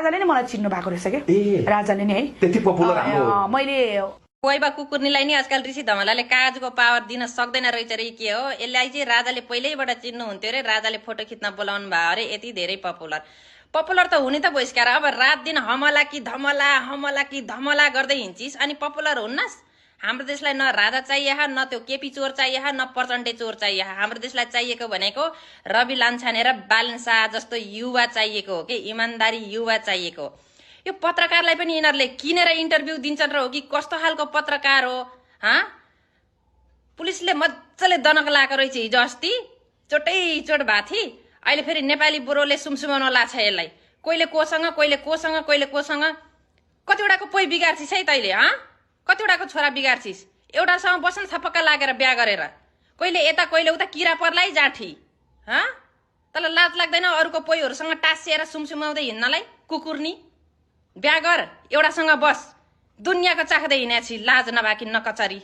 राजाले नै मलाई चिन्नु भएको रहेछ के राजाले नै है त्यति पपुलर हाम्रो मैले कोइबा कुकुर्नीलाई नि आजकल ऋषि धमलाले काजको पावर दिन सक्दैन रहेछ रे के हो यसलाई चाहिँ राजाले पहिल्यैबाट चिन्नु हुन्थ्यो रे राजाले फोटो खिच्न बोलाउनु भयो अरे यति धेरै पपुलर त हुने त बहिष्कार अब रात दिन हमला कि धमला गर्दै हिँड्छिस् अनि पपुलर हुन्नस् हाम्रो देशलाई न राजा चाहिए न त्यो केपी चोर चाहिए न प्रचण्डे चोर चाहिए हाम्रो देशलाई चाहिएको भनेको रवि लान्छाने र बालन शाह जस्तो युवा चाहिएको हो कि इमानदारी युवा चाहिएको यो पत्रकारलाई पनि यिनीहरूले किनेर इन्टरभ्यू दिन्छन् र हो कि कस्तो खालको पत्रकार हो पुलिसले मजाले दनक लाएको रहेछ हिजो अस्ति चोटै चोट भएको थिए अहिले फेरि नेपाली बुढोले सुमसुमाउन लाग्छ यसलाई कहिले कोसँग कतिवटाको पोइ बिगार्छिस् है तैले कतिवटाको छोरा बिगार्छिस् एउटासँग बस्न थपक्का लागेर बिहा गरेर कहिले यता कहिले उता किरा पर्लाई जाठी तँलाई लाज लाग्दैन अरूको पोइहरूसँग टाँसिएर सुमसुमाउँदै हिँड्नलाई कुकुर्नी बिहा गर एउटासँग बस दुनियाँको चाख्दै हिँडेछि लाज नभएकी नकचरी